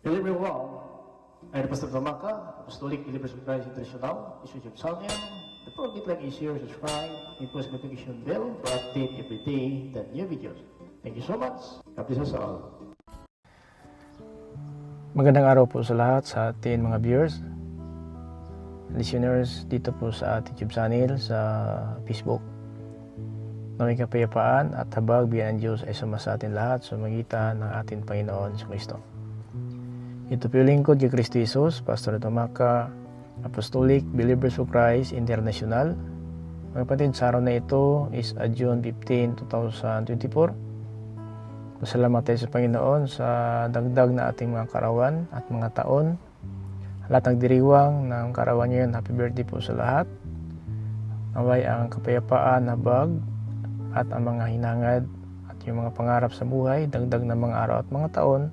Hello everyone, I'm Pastor Gamaka, Apostolic Believers of Christ International, Bishop Salmian. The program like is share, subscribe, and post notification bell for update every day the new videos. Thank you so much. God bless us all. Magandang araw po sa lahat sa ating mga viewers, listeners dito po sa ating YouTube channel sa Facebook. Naway kapayapaan at habag biyan ng Diyos ay sama sa atin lahat sa magitan ng ating Panginoon sa Kristo. Ito po yung lingkod kay Kristo Jesus, Pastor Tomaka, Apostolic Believers of Christ International. Mga kapatid, sa araw na ito is June 15, 2024. Pasalamat tayo sa Panginoon sa dagdag na ating mga karawan at mga taon. Lahat ng diriwang ng karawan ngayon, happy birthday po sa lahat. Naway ang kapayapaan, habag, at ang mga hinangad at yung mga pangarap sa buhay, dagdag na mga araw at mga taon,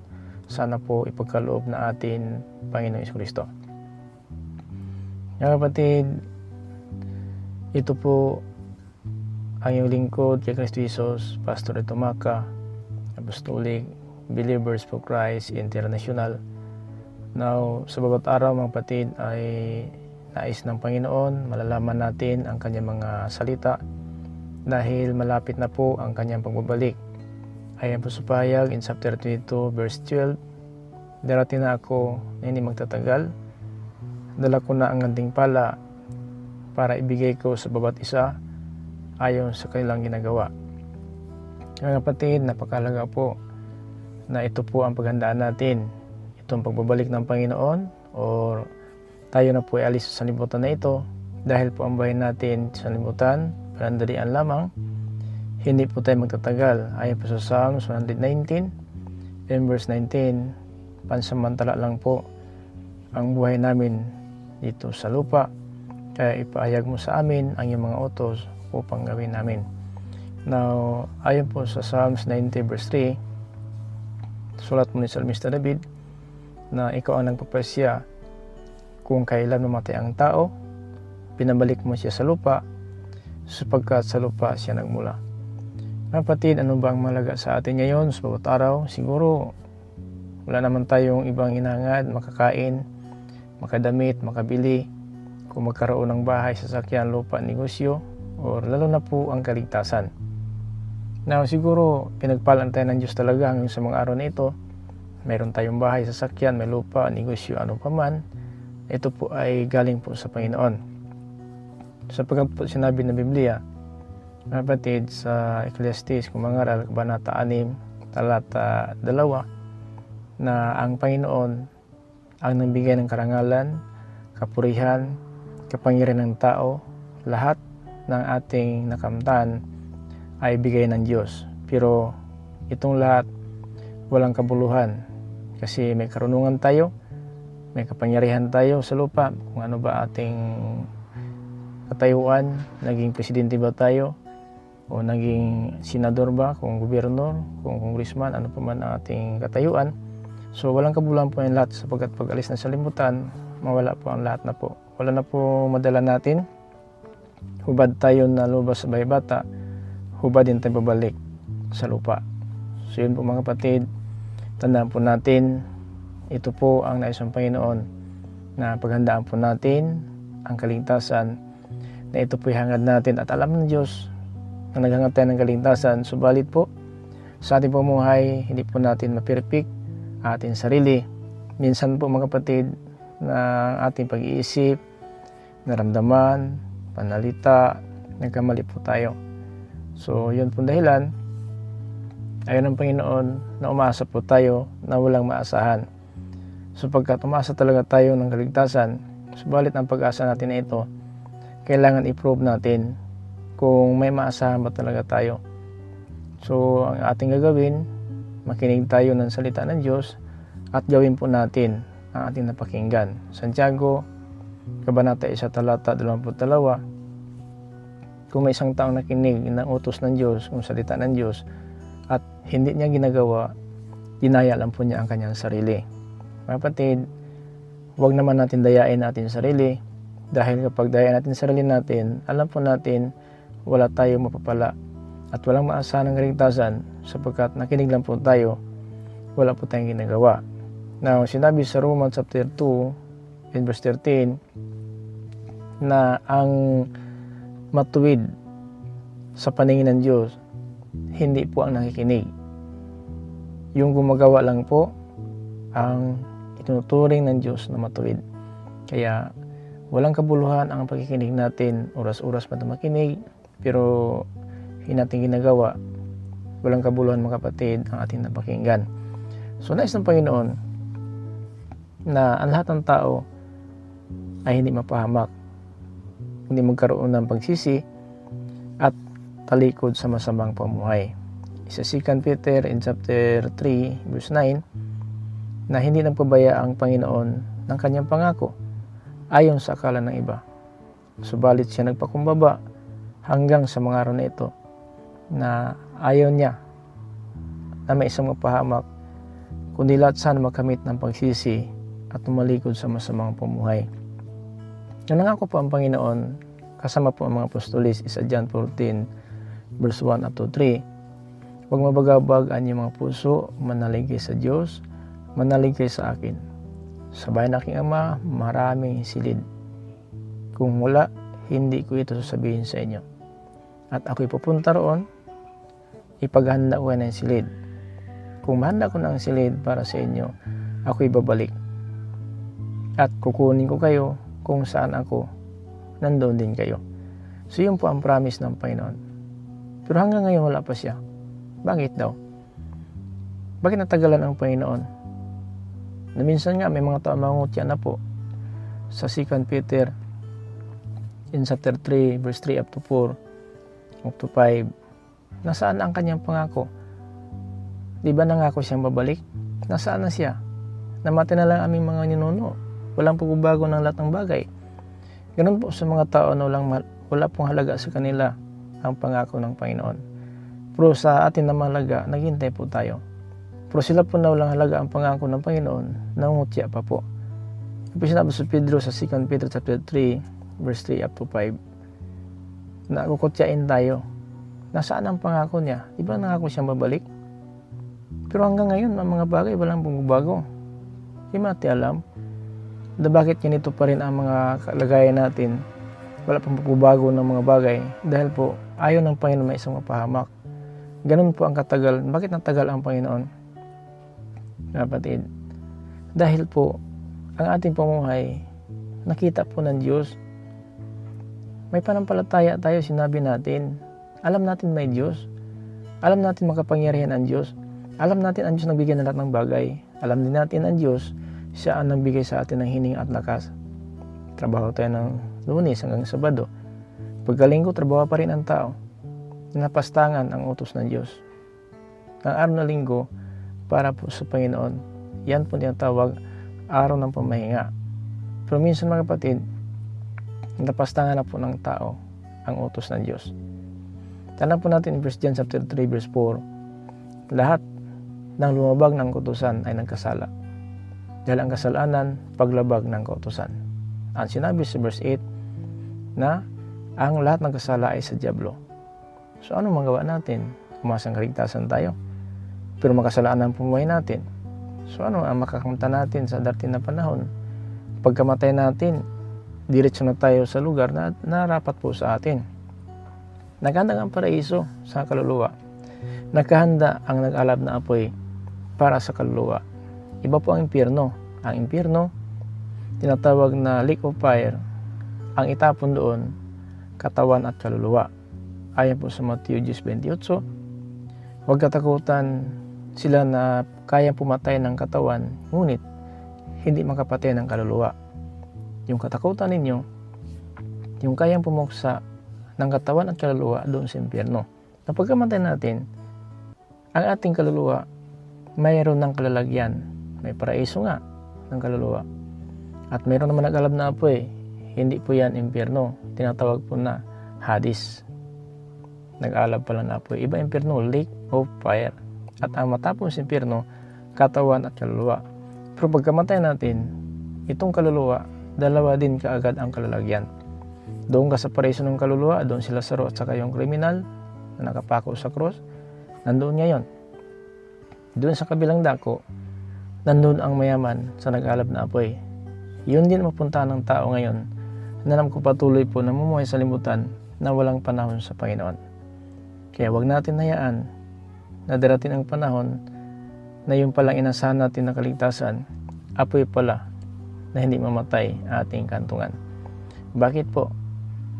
sana po ipagkaloob na atin Panginoon Jesucristo. Mga kapatid, ito po ang iyong lingkod kay Kristo Jesus, Pastor Tomaka, Apostolic Believers for Christ International. Now, sa bawat araw mga kapatid ay nais ng Panginoon, malalaman natin ang kanyang mga salita dahil malapit na po ang kanyang pagbabalik. Ayan po sa pahayag in chapter 22 verse 12, darating na ako na hindi magtatagal, dala ko na ang ganting pala para ibigay ko sa bawat isa ayon sa kanilang ginagawa. Mga kapatid, napakalaga po na ito po ang paghandaan natin, itong pagbabalik ng Panginoon, or tayo na po ay alis sa sanlibutan na ito dahil po ang buhay natin sa sanlibutan panandalian lamang, hindi po tayo magtatagal. Ayon po sa Psalms 119 and verse 19, pansamantala lang po ang buhay namin dito sa lupa, kaya ipahayag mo sa amin ang iyong mga utos upang gawin namin. Now, ayon po sa Psalms 90 verse 3, sulat mo ni Salmista David na ikaw ang nagpapasya kung kailan mamatay ang tao, pinabalik mo siya sa lupa sapagkat sa lupa siya nagmula. Kapatid, ano ba ang malaga sa atin ngayon sa bawat araw? Siguro wala naman tayong ibang inangad, makakain, makadamit, makabili, kung magkaroon ng bahay, sasakyan, lupa, negosyo, o lalo na po ang kaligtasan. Now, siguro pinagpalaan tayo ng Diyos talaga hanggang sa mga araw na ito. Mayroon tayong bahay, sasakyan, may lupa, negosyo, ano pa man. Ito po ay galing po sa Panginoon. Sapagkat po sinabi ng Biblia, kapatid, sa Ecclesiastes, kung mangaral, Kabanata 6, talata 2, na ang Panginoon ang nagbigay ng karangalan, kapurihan, kapangyarihan ng tao, lahat ng ating nakamtan ay bigay ng Diyos. Pero itong lahat walang kabuluhan kasi may karunungan tayo, may kapangyarihan tayo sa lupa, kung ano ba ating katayuan, naging presidente ba tayo o naging senador ba, kung gobernador, kung congressman, ano pa man ang ating katayuan. So walang kabuluhan po yung lahat sapagkat pag alis na sa limutan, mawala po ang lahat na po. Wala na po madala natin. Hubad tayo na lubas sa bata, hubad din tayo babalik sa lupa. So yun po mga kapatid, tandaan po natin, ito po ang nais ng Panginoon na paghandaan po natin ang kaligtasan, na ito po hangad natin at alam ng Diyos na naghangad tayo ng kaligtasan. Subalit po sa ating pamumuhay, hindi po natin mapirpik ating sarili. Minsan po mga kapatid, na ating pag-iisip, naramdaman, panalita, nagkamali po tayo. So yun po dahilan, ayon ng Panginoon na umasa po tayo na walang maasahan. Sapagkat umasa talaga tayo ng kaligtasan, subalit ang pag-asa natin na ito, kailangan i-prove natin kung may maasahan ba talaga tayo. So ang ating gagawin, makinig tayo ng salita ng Diyos at gawin po natin ang ating napakinggan. Santiago, Kabanata 1, talata 22, kung may isang taong nakinig ng utos ng Diyos, kung salita ng Diyos, at hindi niya ginagawa, dinaya lang po niya ang kanyang sarili. Mga kapatid, huwag naman natin dayain natin sarili, dahil kapag dayain natin sarili natin, alam po natin wala tayong mapapala at walang maasahan ng kaligtasan sapagkat nakinig lang po tayo, wala po tayong ginagawa. Now, sinabi sa Romans chapter 2 and verse 13 na ang matuwid sa paningin ng Diyos, hindi po ang nakikinig. Yung gumagawa lang po ang itinuturing ng Diyos na matuwid. Kaya walang kabuluhan ang pagkikinig natin, oras-oras pa na makinig, pero hindi natin ginagawa. Walang kabuluhan mga kapatid ang ating napakinggan. So nais ng Panginoon na ang lahat ng tao ay hindi mapahamak, hindi magkaroon ng pagsisi at talikod sa masamang pamuhay. Sa 2 Peter in chapter 3 verse 9 na hindi nagpabaya ang Panginoon ng kanyang pangako ayon sa akala ng iba. Subalit siya nagpakumbaba hanggang sa mga araw na ito na ayaw niya na may isang mapahamak, kundi lahat sana makamit ng pagsisi at tumalikod sa masamang pamuhay. Nangako po ang Panginoon kasama po ang mga apostolis sa John 14 verse 1 up to 3. Huwag mabagabag ang inyong mga puso, manalig kayo sa Diyos, manalig kayo sa akin. Sa bayan ng aking Ama, maraming silid. Kung wala, hindi ko ito sasabihin sa inyo. At ako'y pupunta roon, ipaghanda ko ng silid. Kung mahanda ko ng silid para sa inyo, ako'y babalik. At kukunin ko kayo kung saan ako, nandoon din kayo. So yun po ang promise ng Panginoon. Pero hanggang ngayon wala pa siya. Bakit daw? Bakit natagalan ang Panginoon? Na minsan nga may mga tao mangungutya na po sa 2 Peter in chapter 3 verse 3 up to 4 up to 5. Nasaan ang kanyang pangako? Di ba nangako siyang babalik? Nasaan na siya? Namatay na lang aming mga ninuno. Walang pagbabago ng lahat ng bagay. Ganun po sa mga tao na wala pong halaga sa kanila ang pangako ng Panginoon. Pero sa atin na mahalaga, naghintay po tayo. Pero sila po na walang halaga ang pangako ng Panginoon, nangungutya pa po. Ito sinabi sa Pedro sa 2 Peter chapter 3 verse 3 up to 5. Nakukutyain tayo. Nasaan ang pangako niya? Di ba nangako siyang babalik? Pero hanggang ngayon, ang mga bagay walang pagbabago. Di natin alam. Bakit ganito pa rin ang mga kalagayan natin? Wala pang pagbabago ng mga bagay. Dahil po, ayaw ng Panginoon may isang mapahamak. Ganun po ang katagal. Bakit natagal ang Panginoon? Kapatid, dahil po, ang ating pamuhay, nakita po ng Diyos. May panampalataya tayo, sinabi natin. Alam natin may Diyos. Alam natin makapangyarihan ang Diyos. Alam natin ang Diyos nagbigay ng lahat ng bagay. Alam din natin ang Diyos, siya ang nagbigay sa atin ng hininga at lakas. Trabaho tayo ng Lunes hanggang Sabado. Pagkalinggo, trabaho pa rin ang tao. Napastangan ang utos ng Diyos. Ang araw na linggo, para po sa Panginoon, yan po tinatawag araw ng pamahinga. Pero minsan mga kapatid, napastangan na po ng tao ang utos ng Diyos. Tanong po natin in 1 John chapter 3 verse 4, lahat ng lumabag ng kautusan ay nagkasala. Dahil ang kasalanan, paglabag ng kautusan. Ang sinabi sa verse 8 na ang lahat ng kasala ay sa dyablo. So ano magawa natin? Umasang kaligtasan tayo. Pero makasalanan ang pumuhay natin. So ano ang makakamta natin sa darating na panahon? Pagkamatay natin, diretso na tayo sa lugar na narapat po sa atin. Naghanda ang paraiso sa kaluluwa. Nakahanda ang nag-alab na apoy para sa kaluluwa. Iba po ang impyerno. Ang impyerno, tinatawag na lake of fire. Ang itapon doon, katawan at kaluluwa. Ayon po sa Matthew 10:28, huwag katakutan sila na kayang pumatay ng katawan, ngunit hindi makapatay ng kaluluwa. Yung katakutan ninyo, yung kayang pumuksa ng katawan at kaluluwa doon sa impyerno. Na pagkamatay natin, ang ating kaluluwa mayroon ng kalalagyan. May paraiso nga ng kaluluwa. At mayroon naman nag-alab na apoy. Hindi po yan impyerno. Tinatawag po na Hades. Nag-alab pala na apoy. Iba impyerno, lake of fire. At ang matapos sa impyerno, katawan at kaluluwa. Pero pagkamatay natin, itong kaluluwa, dalawa din kaagad ang kalalagyan. Doon ka sa paraiso ng kaluluwa, doon si Lazaro at saka yung kriminal na nakapako sa cross, nandoon ngayon. Doon sa kabilang dako, nandun ang mayaman sa nag-alab na apoy. Yun din mapuntahan ng tao ngayon na patuloy po namumuhay sa limutan na walang panahon sa Panginoon. Kaya wag natin hayaan na darating ang panahon na yung palang inasahan natin na kaligtasan, apoy pala na hindi mamatay ating kantungan. Bakit po?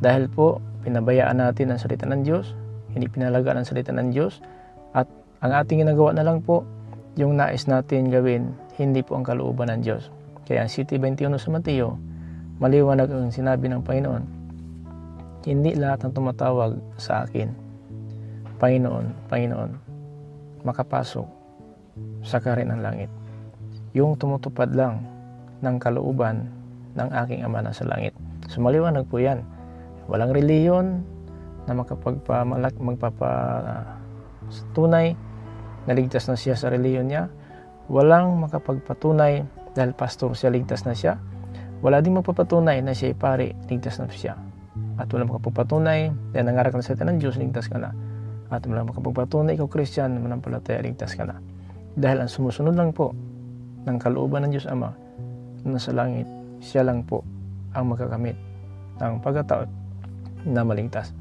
Dahil po pinabayaan natin ang salita ng Diyos, hindi pinalagaan ang salita ng Diyos, at ang ating ginagawa na lang po yung nais natin gawin, hindi po ang kalooban ng Diyos. Kaya ang City 21 sa Mateo, maliwanag ang sinabi ng Panginoon, hindi lahat ng tumatawag sa akin, Panginoon, Panginoon, makapasok sa kaharian ng langit. Yung tumutupad lang ng kalooban ng aking Ama na sa langit. So maliwanag po yan. Walang reliyon na magpapatunay na ligtas na siya sa reliyon niya. Walang makapagpatunay dahil pastor siya, ligtas na siya. Wala din magpapatunay na siya ay pare, ligtas na siya. At walang makapagpatunay dahil nangaral ka na sa salita ng Diyos, ligtas ka na. At walang makapagpatunay ikaw Christian, manampalataya, ligtas ka na. Dahil ang sumusunod lang po ng kalooban ng Diyos Ama na nasa langit, siya lang po ang magkakamit ng pagkataon na maligtas.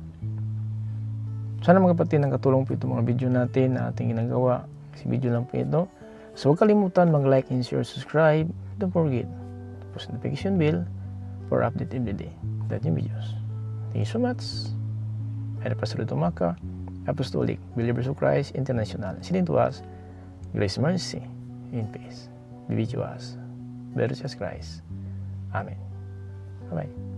Sana mga kapatid, ang katulong po ito mga video natin na ating ginagawa. Kasi video lang po ito. So huwag kalimutan mag-like and share, subscribe. Don't forget to post notification bell for update every day. That new videos. Thank you so much. I'm Pastor Tomaka, Apostolic Believers of Christ International. Sending to us grace, mercy, and peace. Be with us, better Jesus Christ. Amen. Bye-bye.